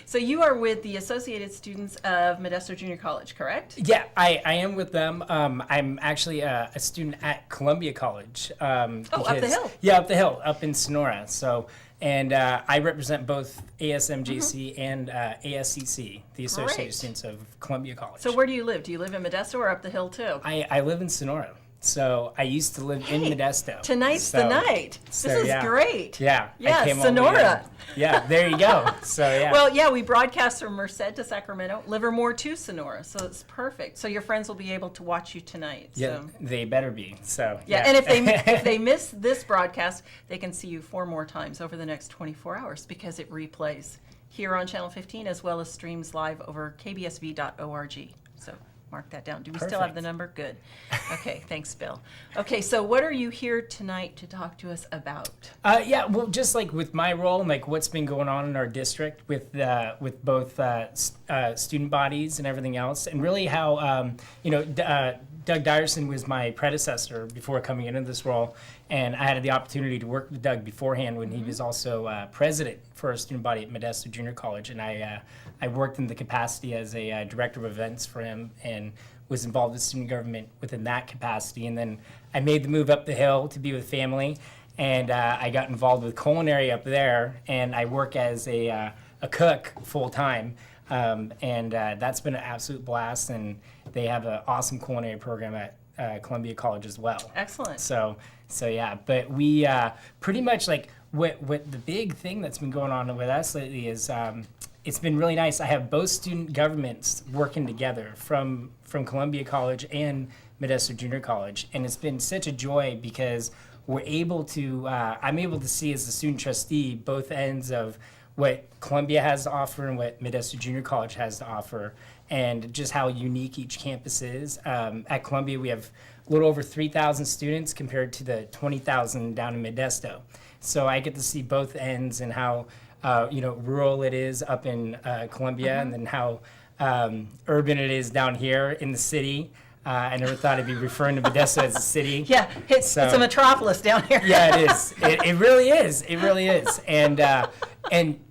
So you are with the Associated Students of Modesto Junior College, correct? Yeah, I am with them. I'm actually a student at Columbia College. Up the hill. Yeah, up the hill, up in Sonora. So, and I represent both ASMJC and ASCC, the Associated Great. Students of Columbia College. So where do you live? Do you live in Modesto or up the hill too? I live in Sonora. So I used to live in Modesto. Tonight's the night. This is yeah. great. Yeah. Yeah, I came all the way Sonora. down. Yeah, there you go. So yeah. Well, yeah, we broadcast from Merced to Sacramento, Livermore to Sonora, so it's perfect. So your friends will be able to watch you tonight. Yeah, So. they better be. So Yeah, and if they miss this broadcast, they can see you 4 more times over the next 24 hours because it replays here on Channel 15 as well as streams live over kbsv.org. So mark that down. Do we still have the number? Good. Okay, thanks, Bill. Okay, so what are you here tonight to talk to us about? Yeah, well, just like with my role and like what's been going on in our district with both student bodies and everything else, and really how Doug Dyerson was my predecessor before coming into this role, and I had the opportunity to work with Doug beforehand when he was also president for a student body at Modesto Junior College, and I worked in the capacity as a director of events for him and was involved with student government within that capacity. And then I made the move up the hill to be with family, and I got involved with culinary up there, and I work as a cook full time. And that's been an absolute blast, and they have an awesome culinary program at Columbia College as well. Excellent. So yeah, but we pretty much like what the big thing that's been going on with us lately is it's been really nice. I have both student governments working together from Columbia College and Modesto Junior College, and it's been such a joy because we're able to I'm able to see as a student trustee both ends of what Columbia has to offer and what Modesto Junior College has to offer, and just how unique each campus is. At Columbia, we have a little over 3,000 students compared to the 20,000 down in Modesto. So I get to see both ends and how rural it is up in Columbia, and then how urban it is down here in the city. I never thought I'd be referring to Modesto as a city. Yeah, it's a metropolis down here. Yeah, it is. It really is. It really is. And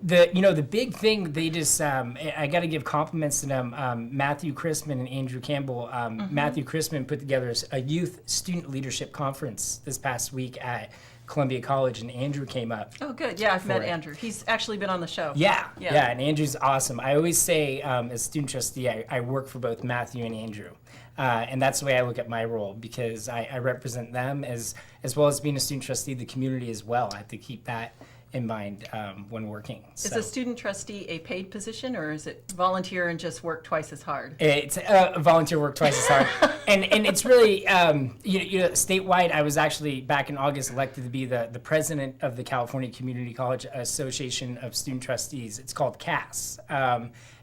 the big thing they just I got to give compliments to them. Matthew Chrisman and Andrew Campbell. Matthew Chrisman put together a youth student leadership conference this past week at Columbia College, and Andrew came up. Oh, good. Yeah, I've met Andrew. He's actually been on the show. Yeah, and Andrew's awesome. I always say, as student trustee, I work for both Matthew and Andrew. And that's the way I look at my role, because I represent them as well as being a student trustee, the community as well. I have to keep that in mind when working. Is a student trustee a paid position, or is it volunteer and just work twice as hard? It's volunteer work twice as hard. and it's really, statewide, I was actually back in August elected to be the president of the California Community College Association of Student Trustees. It's called CAS.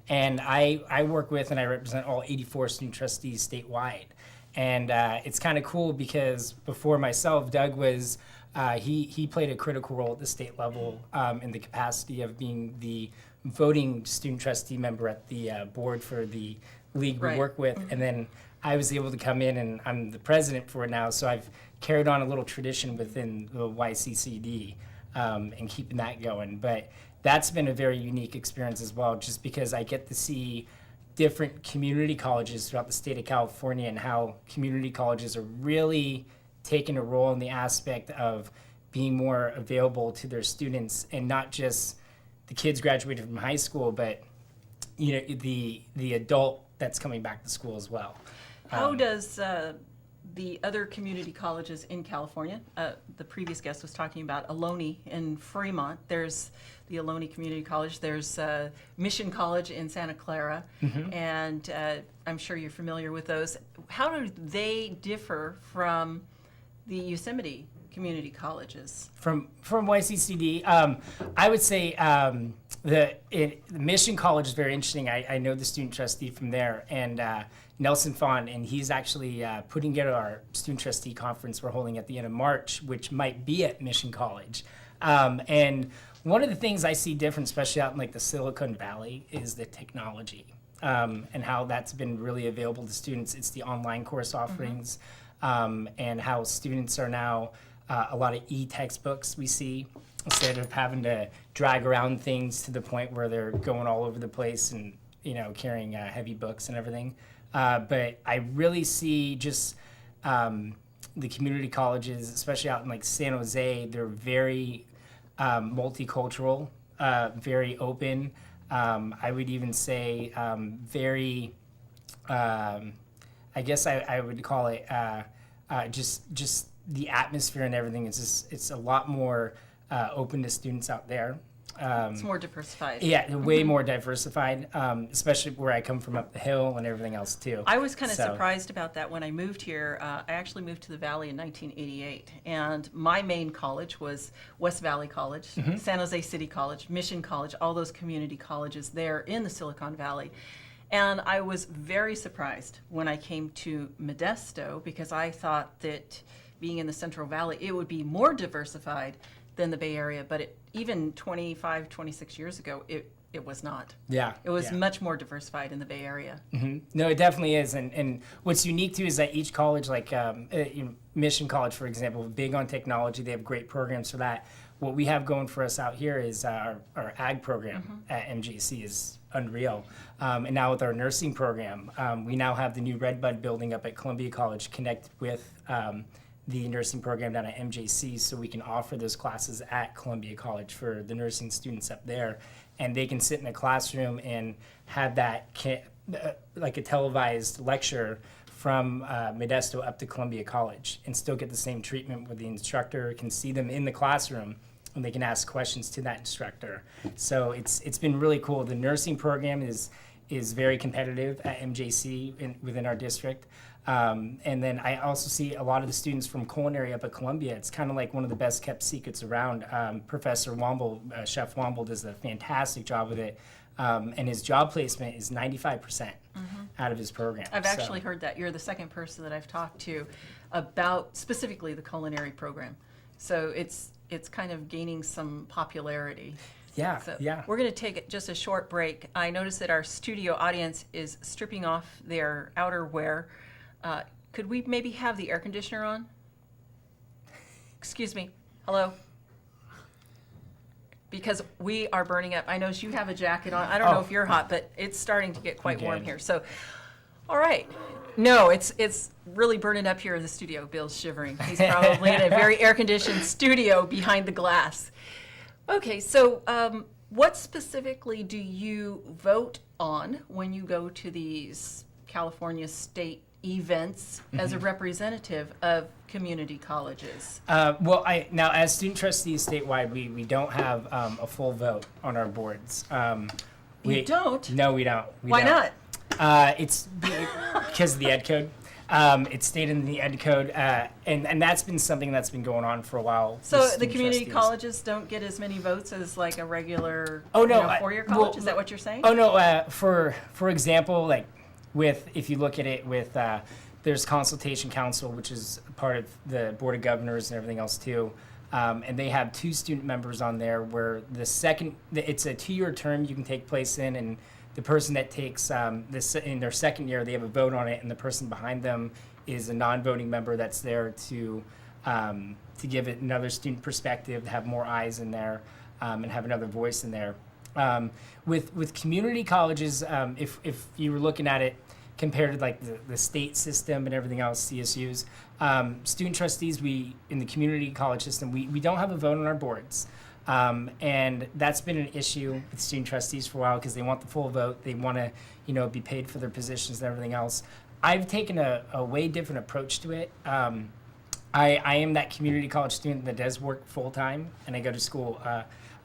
And I work with and I represent all 84 student trustees statewide. And it's kind of cool because before myself, Doug was, he played a critical role at the state level in the capacity of being the voting student trustee member at the board for the league we work with. And then I was able to come in, and I'm the president for it now. So I've carried on a little tradition within the YCCD and keeping that going. But that's been a very unique experience as well, just because I get to see different community colleges throughout the state of California and how community colleges are really taking a role in the aspect of being more available to their students, and not just the kids graduating from high school, but the adult that's coming back to school as well. How does the other community colleges in California, the previous guest was talking about Ohlone in Fremont. There's the Ohlone Community College. There's Mission College in Santa Clara, and I'm sure you're familiar with those. How do they differ from the Yosemite community colleges? From YCCD, I would say the Mission College is very interesting. I know the student trustee from there, and Nelson Fon, and he's actually putting together our student trustee conference we're holding at the end of March, which might be at Mission College. And one of the things I see different, especially out in like the Silicon Valley, is the technology and how that's been really available to students. It's the online course offerings and how students are now a lot of e-textbooks we see. instead of having to drag around things to the point where they're going all over the place and, carrying heavy books and everything. But I really see just the community colleges, especially out in like San Jose, they're very multicultural, very open. I would even say very, I guess I would call it just the atmosphere and everything. It's a lot more open to students out there. It's more diversified. Yeah, way more diversified, especially where I come from up the hill and everything else too. I was kind of surprised about that when I moved here. I actually moved to the Valley in 1988, and my main college was West Valley College, San Jose City College, Mission College, all those community colleges there in the Silicon Valley. And I was very surprised when I came to Modesto because I thought that being in the Central Valley, it would be more diversified than the Bay Area, but even 25, 26 years ago, it was not. Yeah. It was much more diversified in the Bay Area. No, it definitely is. And what's unique too is that each college, like Mission College, for example, big on technology. They have great programs for that. What we have going for us out here is our ag program at MJC is unreal. And now with our nursing program, we now have the new Redbud building up at Columbia College connected with the nursing program down at MJC, so we can offer those classes at Columbia College for the nursing students up there, and they can sit in a classroom and have that like a televised lecture from Modesto up to Columbia College and still get the same treatment where the instructor can see them in the classroom and they can ask questions to that instructor. So it's been really cool. The nursing program is very competitive at MJC within our district. And then I also see a lot of the students from culinary up at Columbia. It's kind of like one of the best kept secrets around. Professor Womble, Chef Womble, does a fantastic job with it. And his job placement is 95% out of his program. I've actually heard that. You're the second person that I've talked to about specifically the culinary program. So it's kind of gaining some popularity. Yeah, So yeah. We're going to take just a short break. I noticed that our studio audience is stripping off their outerwear. Could we maybe have the air conditioner on? Excuse me. Hello? Because we are burning up. I know you have a jacket on. I don't know if you're hot, but it's starting to get quite warm here. So, all right. No, it's really burning up here in the studio. Bill's shivering. He's probably in a very air-conditioned studio behind the glass. Okay, so what specifically do you vote on when you go to these California state events as a representative of community colleges? Well, now as student trustees statewide, we don't have a full vote on our boards. You don't? No, we don't. Why not? It's because of the ed code. It's stated in the ed code, and that's been something that's been going on for a while. So with the student community trustees. colleges don't get as many votes as like a regular Oh, no, four-year well, college? Is that what you're saying? Oh no, for example, like if you look at it with there's consultation council, which is part of the board of governors and everything else too, and they have 2 student members on there where it's a 2-year term you can take place in, and the person that takes this in their second year, they have a vote on it, and the person behind them is a non-voting member that's there to give it another student perspective, to have more eyes in there, and have another voice in there. With community colleges, if you were looking at it compared to like the state system and everything else, CSUs, student trustees, in the community college system, we don't have a vote on our boards. And that's been an issue with student trustees for a while because they want the full vote. They want to, be paid for their positions and everything else. I've taken a way different approach to it. I am that community college student that does work full time, and I go to school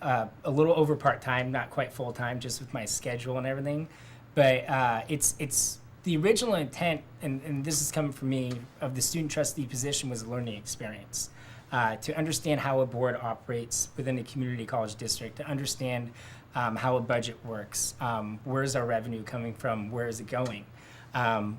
a little over part time, not quite full time, just with my schedule and everything. But it's the original intent, and this is coming from me, of the student trustee position was a learning experience. To understand how a board operates within a community college district, to understand how a budget works, where is our revenue coming from, where is it going,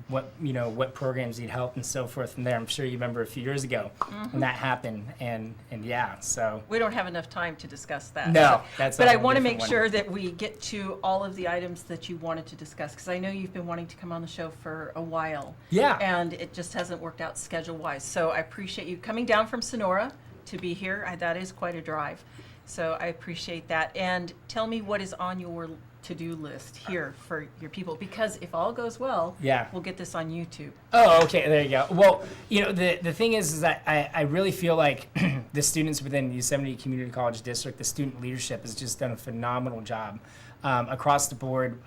what programs need help, and so forth from there. I'm sure you remember a few years ago when that happened, and yeah, so. We don't have enough time to discuss that. No, that's But a I whole want to different make one. sure that we get to all of the items that you wanted to discuss, because I know you've been wanting to come on the show for a while. Yeah. And it just hasn't worked out schedule-wise. So I appreciate you coming down from Sonora to be here. That is quite a drive. So I appreciate that. And tell me what is on your to-do list here for your people, because if all goes well, Yeah. we'll get this on YouTube. Oh, okay, there you go. Well, the thing is that I really feel like the students within the Yosemite Community College District, the student leadership has just done a phenomenal job. Across the board,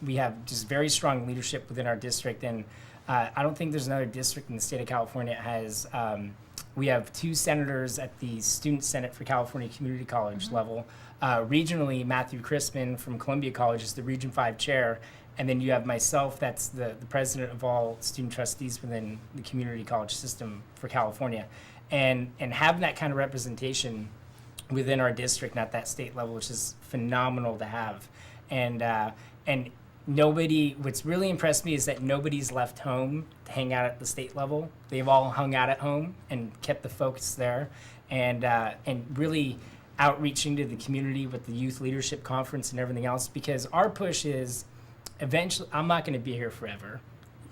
we have just very strong leadership within our district, and I don't think there's another district in the state of California that has, we have 2 senators at the Student Senate for California Community College level. Regionally, Matthew Crispin from Columbia College is the Region 5 chair, and then you have myself, that's the president of all student trustees within the community college system for California. And having that kind of representation within our district and at that state level, which is phenomenal to have. And nobody, what's really impressed me is that nobody's left home to hang out at the state level. They've all hung out at home and kept the focus there, and really outreaching to the community with the youth leadership conference and everything else, because our push is eventually, I'm not going to be here forever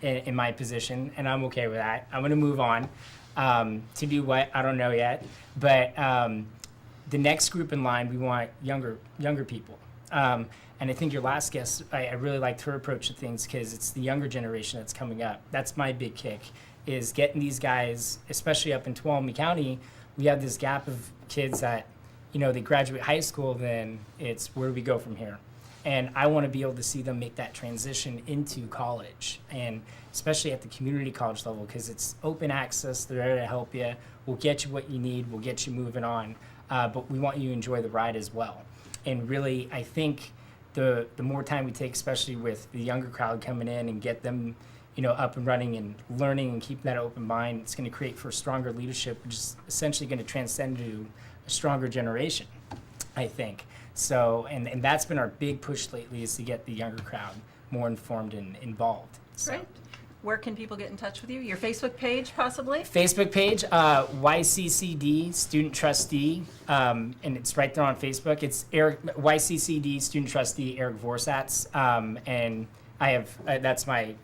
in my position, and I'm okay with that. I'm going to move on to do what, I don't know yet, but the next group in line, we want younger people. And I think your last guest, I really liked her approach to things, because it's the younger generation that's coming up. That's my big kick, is getting these guys, especially up in Tuolumne County. We have this gap of kids that, they graduate high school, then it's where do we go from here? And I want to be able to see them make that transition into college, and especially at the community college level, because it's open access. They're there to help you. We'll get you what you need. We'll get you moving on. But we want you to enjoy the ride as well. And really, I think the more time we take, especially with the younger crowd coming in and get them, up and running and learning and keeping that open mind, it's going to create for stronger leadership, which is essentially going to transcend to a stronger generation, I think. So, and that's been our big push lately, is to get the younger crowd more informed and involved. So. Great. Where can people get in touch with you? Your Facebook page, possibly? Facebook page, YCCD Student Trustee, and it's right there on Facebook. It's YCCD Student Trustee Erik Vorsatz, and I have that's my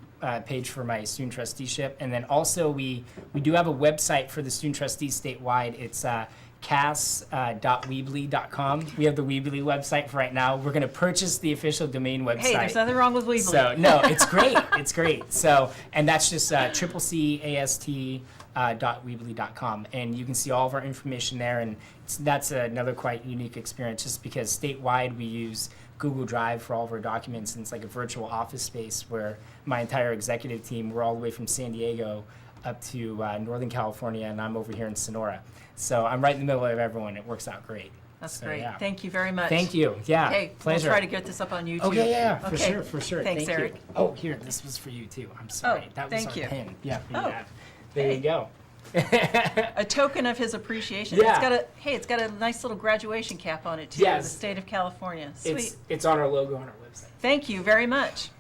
page for my student trusteeship. And then also we do have a website for the student trustees statewide. It's cas.weebly.com. We have the Weebly website for right now. We're going to purchase the official domain website. Hey, there's nothing wrong with Weebly. So, no, it's great. It's great. So, and that's just CCCAST.weebly.com. And you can see all of our information there. And that's another quite unique experience, just because statewide we use Google Drive for all of our documents. And it's like a virtual office space where my entire executive team, we're all the way from San Diego up to Northern California, and I'm over here in Sonora. So I'm right in the middle of everyone. It works out great. That's So, great. yeah. Thank you very much. Thank you. Yeah. Okay, Pleasure. we'll try to get this up on YouTube. Okay, yeah, for Okay. sure, for sure. Thanks, Thank Eric. you. Oh, here, this was for you too. I'm sorry. Oh, That was thank our you. pin. Yeah, Oh, yeah. There hey. you go. A token of his appreciation. Yeah. It's got a nice little graduation cap on it too. Yes. The state of California. Sweet. It's on our logo on our website. Thank you very much.